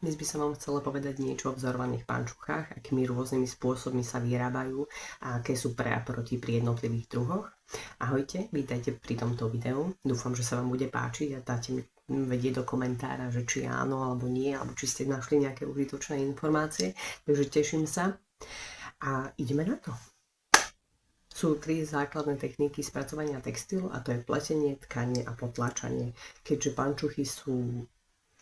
Dnes by som vám chcela povedať niečo o vzorovaných pančuchách, akými rôznymi spôsobmi sa vyrábajú a aké sú pre a proti pri jednotlivých druhoch. Ahojte, vítajte pri tomto videu. Dúfam, že sa vám bude páčiť a dáte mi vedieť do komentára, že či áno alebo nie, alebo či ste našli nejaké užitočné informácie. Takže teším sa a ideme na to. Sú tri základné techniky spracovania textilu a to je pletenie, tkanie a potlačanie. Keďže pančuchy sú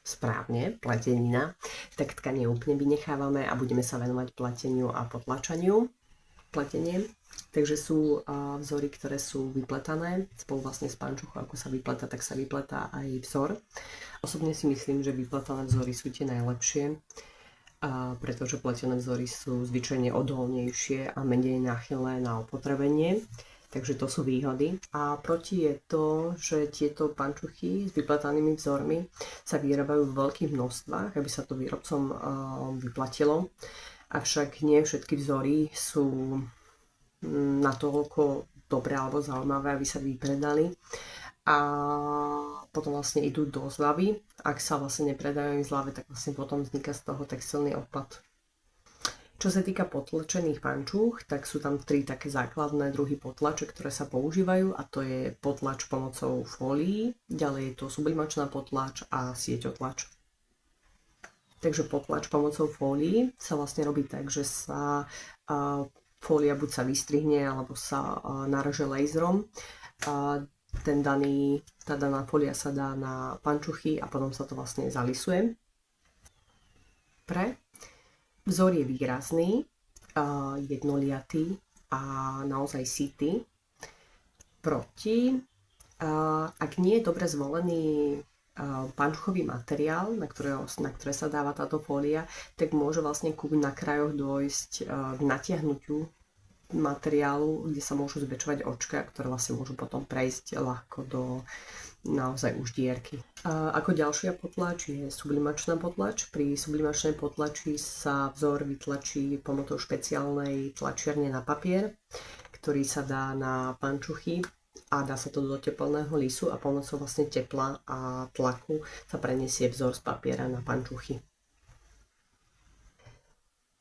správne, pletenina, tak tkanie úplne vynechávame a budeme sa venovať pleteniu a potlačaniu. Pletenie. Takže sú vzory, ktoré sú vypletané spolu vlastne s pančuchou, ako sa vypleta, tak sa vypletá aj vzor. Osobne si myslím, že vypletané vzory sú tie najlepšie, pretože pletené vzory sú zvyčajne odolnejšie a menej náchylné na opotrebenie. Takže to sú výhody. A proti je to, že tieto pančuchy s vypletanými vzormi sa vyrábajú v veľkých množstvách, aby sa to výrobcom vyplatilo. Avšak nie všetky vzory sú natoľko dobré alebo zaujímavé, aby sa vypredali. A potom vlastne idú do zľavy. Ak sa vlastne nepredajú v zľave, tak vlastne potom vzniká z toho textilný odpad. Čo sa týka potlačených pančúch, tak sú tam tri také základné druhy potlače, ktoré sa používajú a to je potlač pomocou fólií, ďalej je to sublimačná potlač a sieťotlač. Takže potlač pomocou fólií sa vlastne robí tak, že sa fólia buď sa vystrihne alebo sa naraže laserom. Tá daná fólia sa dá na pančuchy a potom sa to vlastne zalisuje. Vzor je výrazný, jednoliatý a naozaj sytý. Proti, ak nie je dobre zvolený pančuchový materiál, na ktoré sa dáva táto fólia, tak môže vlastne na krajoch dôjsť k natiahnutiu materiálu, kde sa môžu zväčšovať očka, ktoré vlastne môžu potom prejsť ľahko do naozaj už dierky. Ako ďalšia potlač je sublimačná potlač. Pri sublimačnej potlači sa vzor vytlačí pomocou špeciálnej tlačiarne na papier, ktorý sa dá na pančuchy a dá sa to do teplného lisu a pomocou vlastne tepla a tlaku sa preniesie vzor z papiera na pančuchy.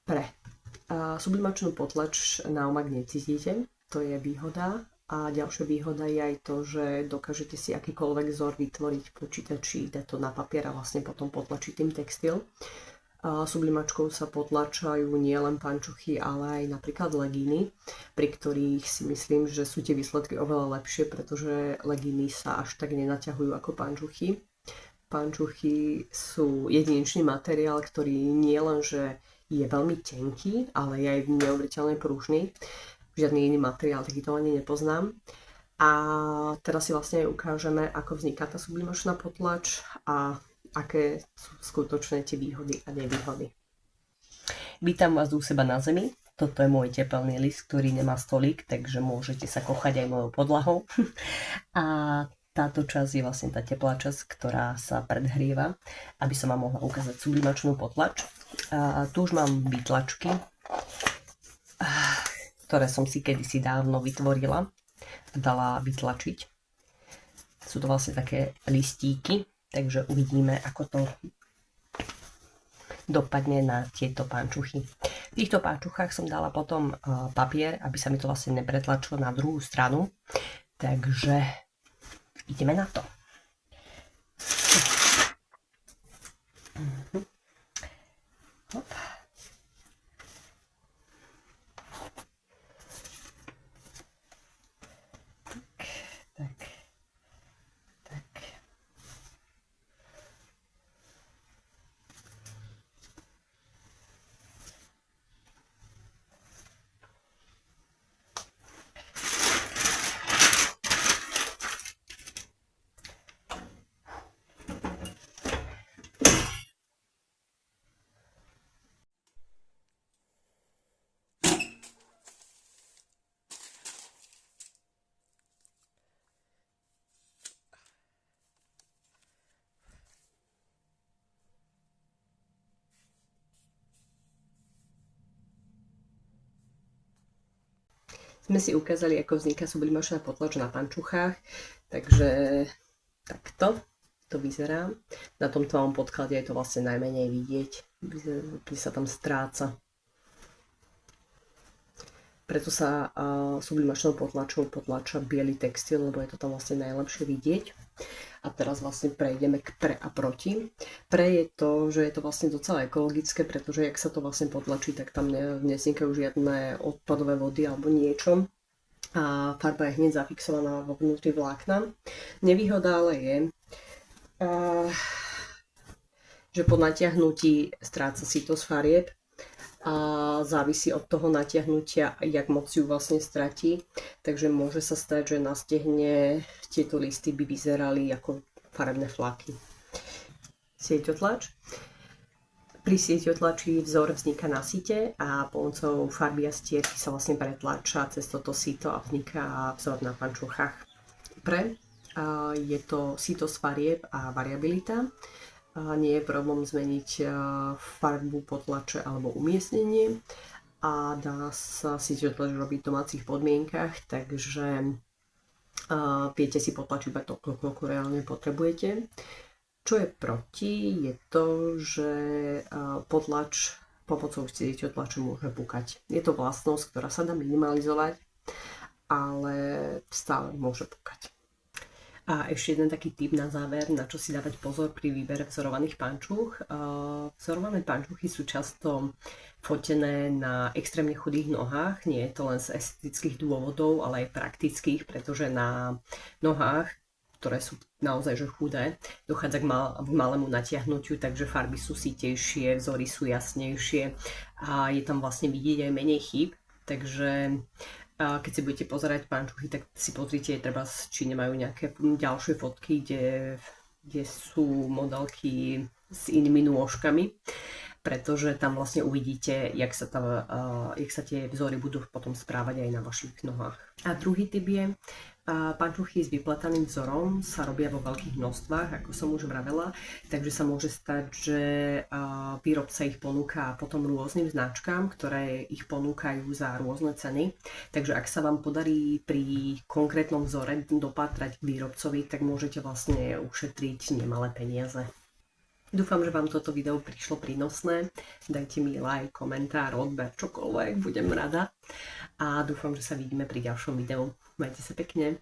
Pre sublimačnú potlač naopak necítite, to je výhoda. A ďalšia výhoda je aj to, že dokážete si akýkoľvek vzor vytvoriť v počítači, dať to na papier a vlastne potom potlačiť tým textil. Sublimačkou sa potlačajú nielen pančuchy, ale aj napríklad legíny, pri ktorých si myslím, že sú tie výsledky oveľa lepšie, pretože legíny sa až tak nenaťahujú ako pančuchy. Pančuchy sú jedinečný materiál, ktorý nie len, že je veľmi tenký, ale je aj neuveriteľne pružný. Žiadny iný materiál takýto ani nepoznám. A teraz si vlastne ukážeme, ako vzniká tá sublimačná potlač a aké sú skutočné tie výhody a nevýhody. Vítam vás u seba na zemi. Toto je môj tepelný list, ktorý nemá stolík, takže môžete sa kochať aj mojou podlahou. A táto časť je vlastne tá teplá časť, ktorá sa predhrieva, aby som vám mohla ukázať sublimačnú potlač. A tu už mám výtlačky, ktoré som si kedysi dávno vytvorila a dala vytlačiť. Sú to vlastne také listíky, takže uvidíme, ako to dopadne na tieto pančuchy. V týchto pančuchách som dala potom papier, aby sa mi to vlastne nepretlačilo na druhú stranu. Takže ideme na to. Hop. Sme si ukázali, ako vzniká sublimačná potlač na pančuchách, takže takto. to vyzerá. Na tom tvojom podklade je to vlastne najmenej vidieť, kde sa tam stráca. Preto sa sublimačnou potlačou potlača biely textil, lebo je to tam vlastne najlepšie vidieť. A teraz vlastne prejdeme k pre a proti. Pre je to, že je to vlastne docela ekologické, pretože ak sa to vlastne potlačí, tak tam nevznikajú žiadne odpadové vody alebo niečo. A farba je hneď zafixovaná vo vnútri vlákna. Nevýhoda ale je, že po natiahnutí stráca sitosť farieb a závisí od toho natiahnutia, jak moc ju vlastne stratí. Takže môže sa stať, že na stehne tieto listy by vyzerali ako farebné flaky. Sieťotlač. Pri sieťotlači vzor vzniká na site a pomocou farby a stierky sa vlastne pretlača cez toto sito a vzniká vzor na pančuchách. Pre je to sitosť farieb a variabilita. Nie je problém zmeniť farbu, potlače alebo umiestnenie a dá sa sieťotlač robiť v domácich podmienkach, takže viete si potlačiť iba to, koľko reálne potrebujete. Čo je proti, je to, že potlač pomocou sieťotlače môže pukať. Je to vlastnosť, ktorá sa dá minimalizovať, ale stále môže pukať. A ešte jeden taký tip na záver, na čo si dávať pozor pri výbere vzorovaných pančúch. Vzorované pančuchy sú často fotené na extrémne chudých nohách. Nie je to len z estetických dôvodov, ale aj praktických, pretože na nohách, ktoré sú naozaj že chudé, dochádza k malému natiahnutiu, takže farby sú sitejšie, vzory sú jasnejšie a je tam vlastne vidieť aj menej chýb. Takže keď si budete pozerať pančuchy, tak si pozrite treba, či nemajú nejaké ďalšie fotky, kde sú modelky s inými nôžkami, pretože tam vlastne uvidíte, jak sa tie vzory budú potom správať aj na vašich nohách. A druhý typ je, pančuchy s vyplataným vzorom sa robia vo veľkých množstvách, ako som už vravela, takže sa môže stať, že výrobca ich ponúka potom rôznym značkám, ktoré ich ponúkajú za rôzne ceny. Takže ak sa vám podarí pri konkrétnom vzore dopátrať k výrobcovi, tak môžete vlastne ušetriť nemalé peniaze. Dúfam, že vám toto video prišlo prínosné. Dajte mi like, komentár, odber, čokoľvek, budem rada. A dúfam, že sa vidíme pri ďalšom videu. Majte sa pekne.